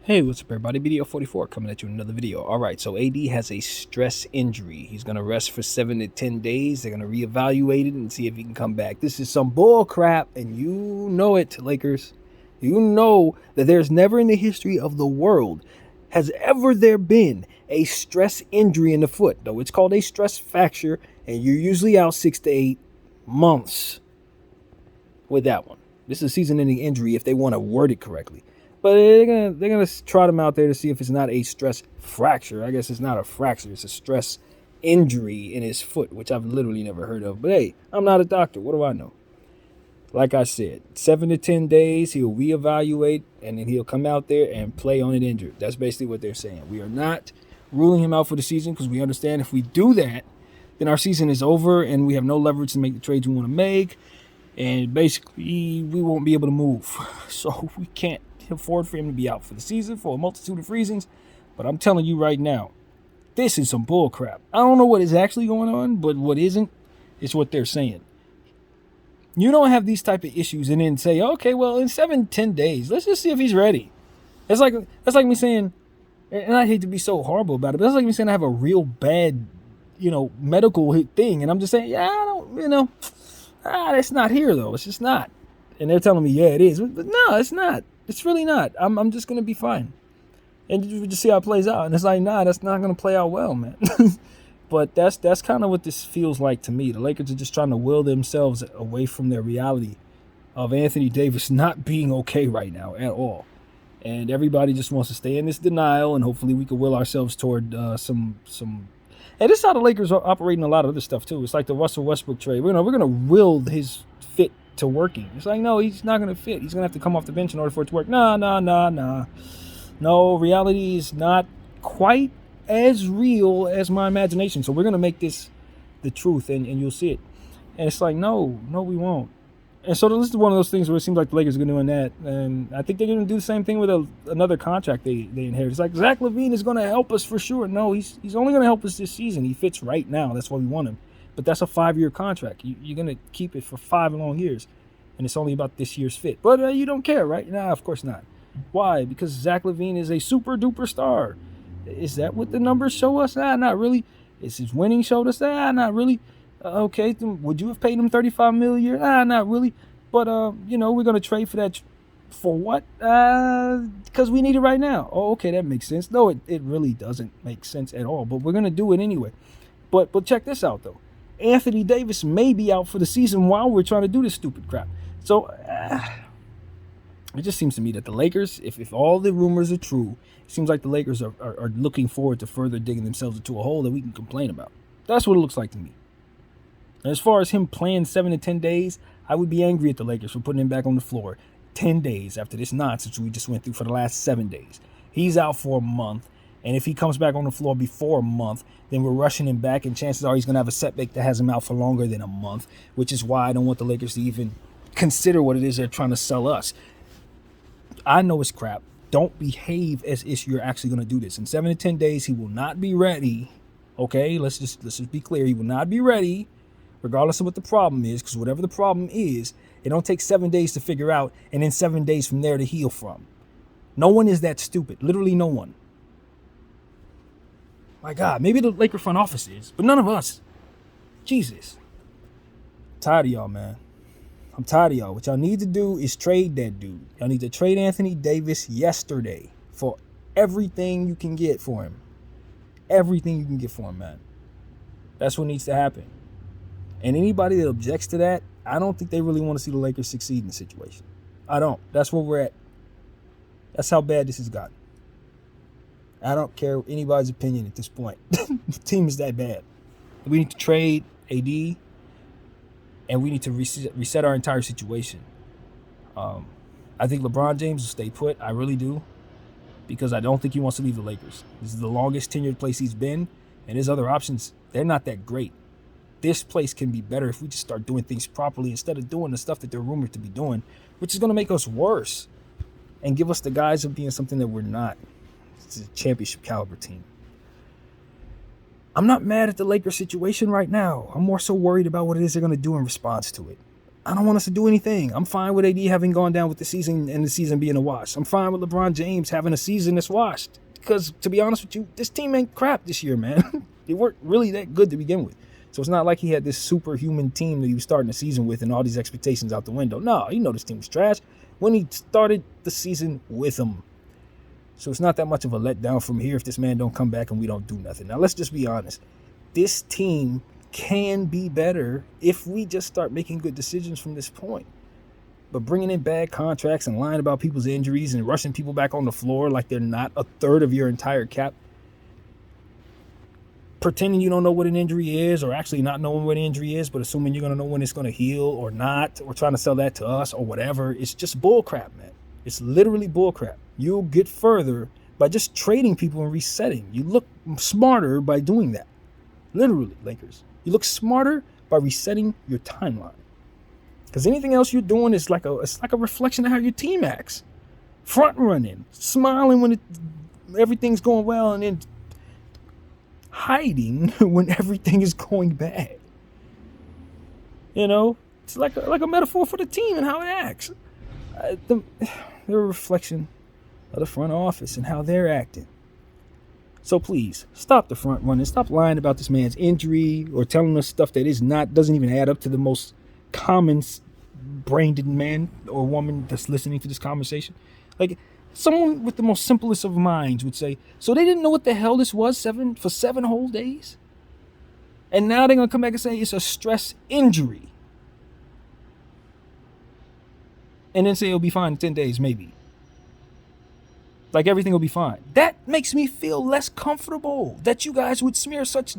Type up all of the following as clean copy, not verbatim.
Hey, what's up, everybody? Video 44 coming at you in another video. All right, so AD has a stress injury. He's going to rest for 7 to 10 days. They're going to reevaluate it and see if he can come back. This is some bull crap, and you know it, Lakers. You know that there's never in the history of the world has ever there been a stress injury in the foot, though it's called a stress fracture, and you're usually out 6 to 8 months with that one. This is a season-ending injury if they want to word it correctly. But they're gonna trot him out there to see if it's not a stress fracture. I guess it's not a fracture; it's a stress injury in his foot, which I've literally never heard of. But hey, I'm not a doctor. What do I know? Like I said, 7 to 10 days, he'll reevaluate, and then he'll come out there and play on it injured. That's basically what they're saying. We are not ruling him out for the season because we understand if we do that, then our season is over and we have no leverage to make the trades we want to make. And basically, we won't be able to move. So we can't afford for him to be out for the season for a multitude of reasons. But I'm telling you right now, this is some bull crap. I don't know what is actually going on, but what isn't is what they're saying. You don't have these type of issues and then say, okay, well, in 7-10 days, let's just see if he's ready. That's like me saying, and I hate to be so horrible about it, but that's like me saying I have a real bad, medical thing, and I'm just saying, yeah, I don't, it's not here though. It's just not. And they're telling me, yeah, it is. But no, it's not. It's really not. I'm just going to be fine. And you just see how it plays out. And it's like, nah, that's not going to play out well, man. But that's kind of what this feels like to me. The Lakers are just trying to will themselves away from their reality of Anthony Davis not being okay right now at all. And everybody just wants to stay in this denial, and hopefully we can will ourselves toward some. And this is how the Lakers are operating a lot of other stuff too. It's like the Russell Westbrook trade. We're gonna will his fit to working. It's like, no, he's not gonna fit. He's gonna have to come off the bench in order for it to work. Nah. No, reality is not quite as real as my imagination. So we're gonna make this the truth, and you'll see it. And it's like, no, we won't. And so this is one of those things where it seems like the Lakers are doing that, and I think they're going to do the same thing with another contract they inherited. It's like Zach LaVine is going to help us for sure. No, he's only going to help us this season. He fits right now. That's why we want him. But that's a 5-year contract. You're going to keep it for 5 long years, and it's only about this year's fit. But you don't care, right? Nah, of course not. Why? Because Zach LaVine is a super duper star. Is that what the numbers show us? Nah, not really. Is his winning showed us? Nah, not really. Okay, then would you have paid him $35 million a year? Not really. But we're gonna trade for that. For what? Because we need it right now. Oh, okay, that makes sense. No, it really doesn't make sense at all. But we're gonna do it anyway. But check this out though. Anthony Davis may be out for the season while we're trying to do this stupid crap. So it just seems to me that the Lakers, if all the rumors are true, it seems like the Lakers are looking forward to further digging themselves into a hole that we can complain about. That's what it looks like to me. As far as him playing 7 to 10 days, I would be angry at the Lakers for putting him back on the floor 10 days after this nonsense we just went through for the last 7 days. He's out for a month, and if he comes back on the floor before a month, then we're rushing him back, and chances are he's going to have a setback that has him out for longer than a month, which is why I don't want the Lakers to even consider what it is they're trying to sell us. I know it's crap. Don't behave as if you're actually going to do this. In 7 to 10 days, he will not be ready. Okay, let's just be clear. He will not be ready, regardless of what the problem is, because whatever the problem is, it don't take 7 days to figure out, and then 7 days from there to heal from. No one is that stupid. Literally no one. My God, maybe the Laker front office is, but none of us. Jesus. I'm tired of y'all, man. I'm tired of y'all. What y'all need to do is trade that dude. Y'all need to trade Anthony Davis yesterday for everything you can get for him. Everything you can get for him, man. That's what needs to happen. And anybody that objects to that, I don't think they really want to see the Lakers succeed in the situation. I don't. That's where we're at. That's how bad this has gotten. I don't care anybody's opinion at this point. The team is that bad. We need to trade AD, and we need to reset our entire situation. I think LeBron James will stay put. I really do. Because I don't think he wants to leave the Lakers. This is the longest tenured place he's been, and his other options, they're not that great. This place can be better if we just start doing things properly instead of doing the stuff that they're rumored to be doing, which is going to make us worse and give us the guise of being something that we're not. It's a championship caliber team. I'm not mad at the Lakers situation right now. I'm more so worried about what it is they're going to do in response to it. I don't want us to do anything. I'm fine with AD having gone down with the season and the season being a wash. I'm fine with LeBron James having a season that's washed. Because, to be honest with you, this team ain't crap this year, man. They weren't really that good to begin with. So it's not like he had this superhuman team that he was starting the season with and all these expectations out the window. No, you know this team was trash when he started the season with them. So it's not that much of a letdown from here if this man don't come back and we don't do nothing. Now, let's just be honest. This team can be better if we just start making good decisions from this point. But bringing in bad contracts and lying about people's injuries and rushing people back on the floor like they're not a third of your entire cap, pretending you don't know what an injury is, or actually not knowing what an injury is, but assuming you're going to know when it's going to heal or not, or trying to sell that to us or whatever, it's just bullcrap, man. It's literally bullcrap. You'll get further by just trading people and resetting. You look smarter by doing that. Literally, Lakers. You look smarter by resetting your timeline. Because anything else you're doing is like a reflection of how your team acts. Front running, smiling when everything's going well, and then hiding when everything is going bad. You know, it's like a metaphor for the team and how it acts. They're a reflection of the front office and how they're acting. So please, stop the front running. Stop lying about this man's injury or telling us stuff that doesn't even add up to the most common-brained man or woman that's listening to this conversation. Like, someone with the most simplest of minds would say, so they didn't know what the hell this was for 7 whole days? And now they're going to come back and say it's a stress injury. And then say it'll be fine in 10 days, maybe. Like everything will be fine. That makes me feel less comfortable that you guys would smear such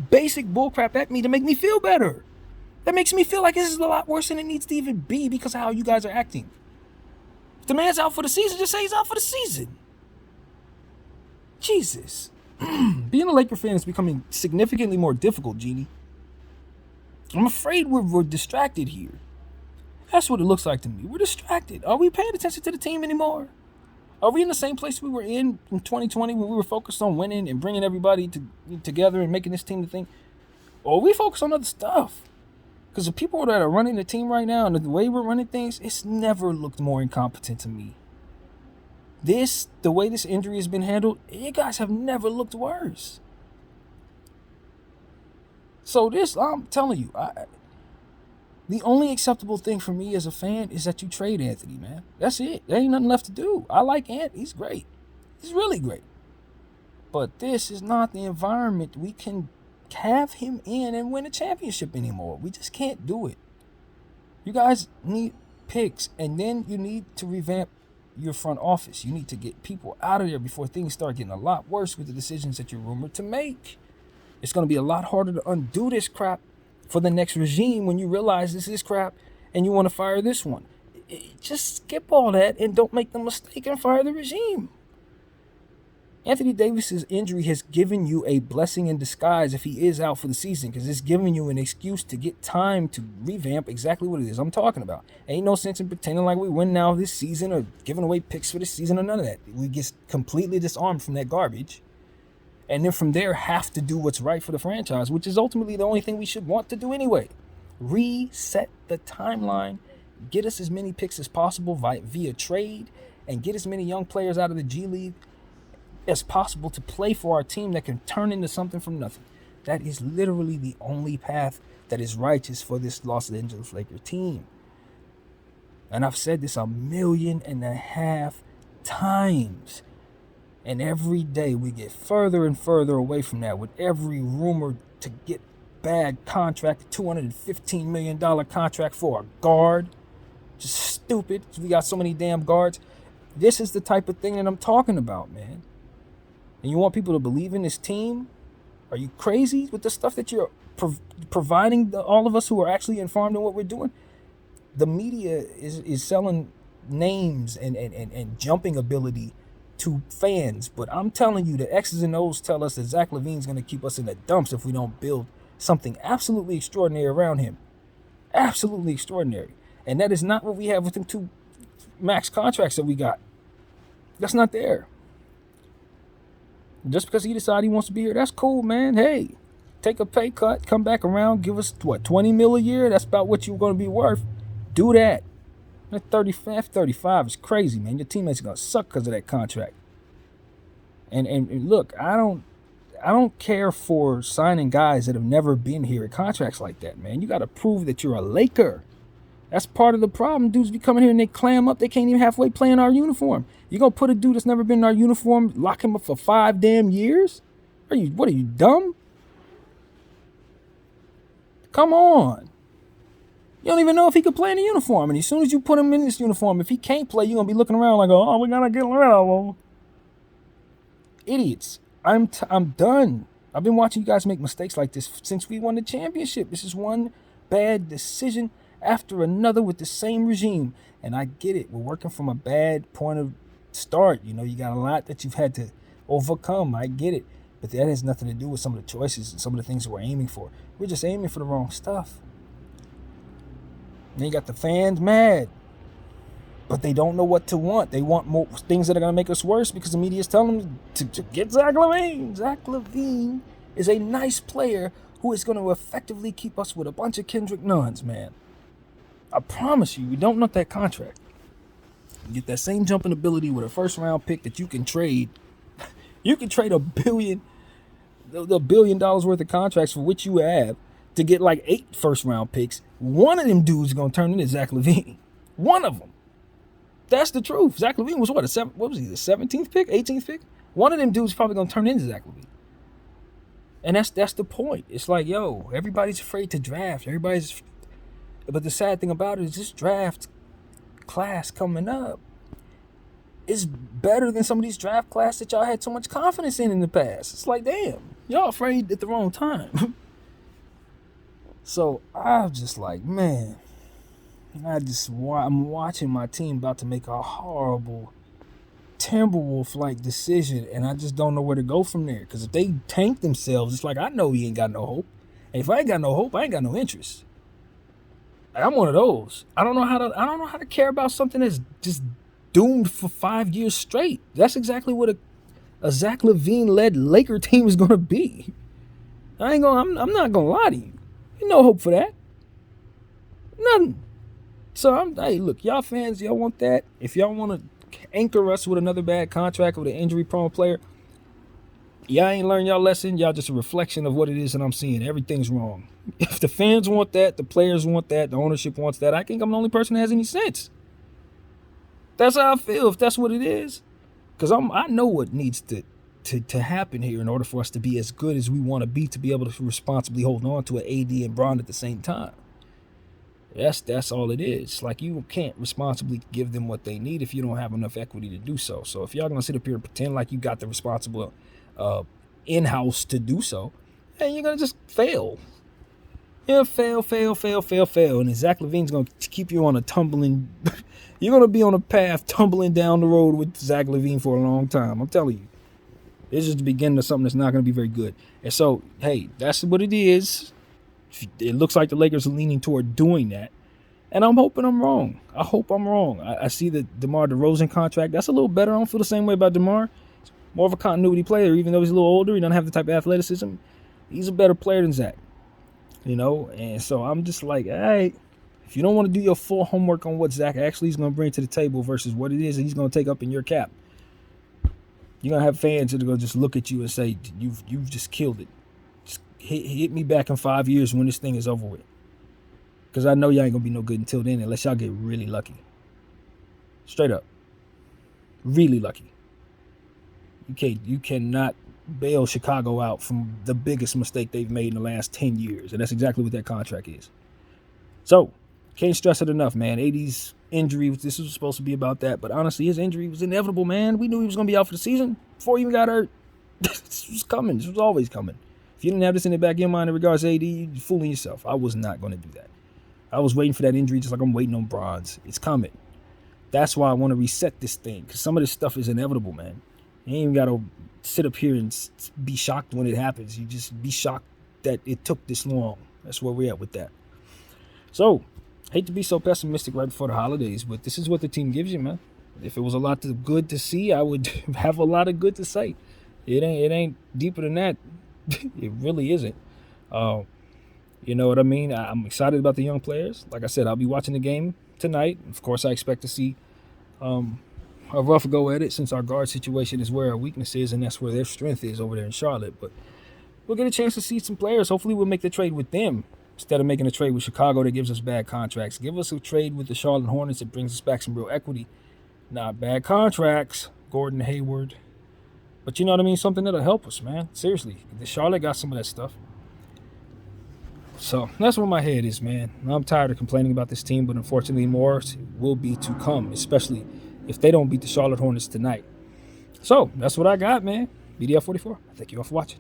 basic bullcrap at me to make me feel better. That makes me feel like this is a lot worse than it needs to even be because of how you guys are acting. If the man's out for the season, just say he's out for the season. Jesus. Being a Laker fan is becoming significantly more difficult, Genie. I'm afraid we're distracted here. That's what it looks like to me. We're distracted. Are we paying attention to the team anymore? Are we in the same place we were in 2020 when we were focused on winning and bringing everybody together and making this team the thing? Or are we focused on other stuff? Because the people that are running the team right now and the way we're running things, it's never looked more incompetent to me. The way this injury has been handled, you guys have never looked worse. So I'm telling you, the only acceptable thing for me as a fan is that you trade Anthony, man. That's it. There ain't nothing left to do. I like Ant. He's great. He's really great. But this is not the environment we can have him in and win a championship anymore. We just can't do it. You guys need picks, and then you need to revamp your front office. You need to get people out of there before things start getting a lot worse with the decisions that you're rumored to make. It's going to be a lot harder to undo this crap for the next regime when you realize this is crap and you want to fire this one. Just skip all that and don't make the mistake and fire the regime. Anthony Davis's injury has given you a blessing in disguise if he is out for the season, because it's giving you an excuse to get time to revamp exactly what it is I'm talking about. Ain't no sense in pretending like we win now this season or giving away picks for this season or none of that. We get completely disarmed from that garbage. And then from there, have to do what's right for the franchise, which is ultimately the only thing we should want to do anyway. Reset the timeline, get us as many picks as possible via trade, and get as many young players out of the G League as possible to play for our team that can turn into something from nothing. That is literally the only path that is righteous for this Los Angeles Lakers team. And I've said this 1.5 million times. And every day we get further and further away from that with every rumor to get bad contract, $215 million contract for a guard. Just stupid. We got so many damn guards. This is the type of thing that I'm talking about, man. And you want people to believe in this team? Are you crazy with the stuff that you're providing all of us who are actually informed in what we're doing? The media is selling names and jumping ability to fans, but I'm telling you, the X's and O's tell us that Zach LaVine's going to keep us in the dumps if we don't build something absolutely extraordinary around him. Absolutely extraordinary. And that is not what we have with them 2 max contracts that we got. That's not there. Just because he decided he wants to be here, that's cool, man. Hey, take a pay cut, come back around, give us, 20 mil a year? That's about what you're going to be worth. Do that. That 35 is crazy, man. Your teammates are gonna suck because of that contract. And look, I don't care for signing guys that have never been here at contracts like that, man. You got to prove that you're a Laker. That's part of the problem. Dudes be coming here and they clam up. They can't even halfway play in our uniform. You gonna put a dude that's never been in our uniform, lock him up for 5 damn years? What are you, dumb? Come on. You don't even know if he could play in the uniform. And as soon as you put him in this uniform, if he can't play, you're gonna be looking around like, oh, we gotta get rid of him. Idiots. I'm done. I've been watching you guys make mistakes like this since we won the championship. This is one bad decision after another with the same regime. And I get it. We're working from a bad point of start. You know, you got a lot that you've had to overcome. I get it. But that has nothing to do with some of the choices and some of the things we're aiming for. We're just aiming for the wrong stuff. And then you got the fans mad. But they don't know what to want. They want more things that are going to make us worse because the media is telling them to get Zach LaVine. Zach LaVine is a nice player who is going to effectively keep us with a bunch of Kendrick Nuns, man. I promise you, we don't want that contract. You get that same jumping ability with a first-round pick that you can trade. You can trade $1 billion worth of contracts for which you have to get like 8 first-round picks. One of them dudes is going to turn into Zach LaVine. One of them. That's the truth. Zach LaVine was what was he, the 17th pick, 18th pick? One of them dudes is probably going to turn into Zach LaVine. And that's the point. It's like, yo, everybody's afraid to draft. But the sad thing about it is this draft class coming up is better than some of these draft classes that y'all had so much confidence in the past. It's like, damn, y'all afraid at the wrong time. So I'm just like, man, I'm watching my team about to make a horrible Timberwolf-like decision, and I just don't know where to go from there. Because if they tank themselves, it's like, I know he ain't got no hope. And if I ain't got no hope, I ain't got no interest. I'm one of those. I don't know how to care about something that's just doomed for 5 years straight. That's exactly what a Zach LaVine-led Laker team is gonna be. I'm not gonna lie to you. There's no hope for that. Nothing. So hey, look, y'all fans, y'all want that? If y'all want to anchor us with another bad contract with an injury-prone player, y'all ain't learned y'all lesson. Y'all just a reflection of what it is that I'm seeing. Everything's wrong. If the fans want that, the players want that, the ownership wants that, I think I'm the only person that has any sense. That's how I feel, if that's what it is. Because I know what needs to happen here in order for us to be as good as we want to be able to responsibly hold on to an AD and Bron at the same time. That's all it is. Like, you can't responsibly give them what they need if you don't have enough equity to do so. So if y'all gonna sit up here and pretend like you got the responsible in-house to do so, then you're gonna just fail. Yeah, fail. And Zach LaVine's gonna keep you on a tumbling. You're gonna be on a path tumbling down the road with Zach LaVine for a long time. I'm telling you, this is the beginning of something that's not gonna be very good. And so, hey, that's what it is. It looks like the Lakers are leaning toward doing that, and I'm hoping I'm wrong. I hope I'm wrong. I see the DeMar DeRozan contract. That's a little better. I don't feel the same way about DeMar. He's more of a continuity player, even though he's a little older. He doesn't have the type of athleticism. He's a better player than Zach, you know. And so I'm just like, all right, if you don't want to do your full homework on what Zach actually is going to bring to the table versus what it is that he's going to take up in your cap, you're going to have fans that are going to just look at you and say, you've just killed it. Hit me back in 5 years when this thing is over with. Because I know y'all ain't going to be no good until then unless y'all get really lucky. Straight up. Really lucky. You cannot bail Chicago out from the biggest mistake they've made in the last 10 years. And that's exactly what that contract is. So, can't stress it enough, man. AD's injury, this was supposed to be about that. But honestly, his injury was inevitable, man. We knew he was going to be out for the season before he even got hurt. This was coming. This was always coming. If you didn't have this in the back of your mind in regards to AD, you're fooling yourself. I was not going to do that. I was waiting for that injury just like I'm waiting on Bronze. It's coming. That's why I want to reset this thing, because some of this stuff is inevitable, man. You ain't even got to sit up here and be shocked when it happens. You just be shocked that it took this long. That's where we're at with that. So, hate to be so pessimistic right before the holidays, but this is what the team gives you, man. If it was a lot of good to see, I would have a lot of good to say. It ain't deeper than that. It really isn't. You know what I mean? I'm excited about the young players. Like I said, I'll be watching the game tonight. Of course, I expect to see a rough go at it since our guard situation is where our weakness is, and that's where their strength is over there in Charlotte. But we'll get a chance to see some players. Hopefully, we'll make the trade with them instead of making a trade with Chicago that gives us bad contracts. Give us a trade with the Charlotte Hornets that brings us back some real equity. Not bad contracts, Gordon Hayward. But you know what I mean? Something that'll help us, man. Seriously. The Charlotte got some of that stuff. So that's where my head is, man. I'm tired of complaining about this team, but unfortunately more will be to come, especially if they don't beat the Charlotte Hornets tonight. So that's what I got, man. BDF44. Thank you all for watching.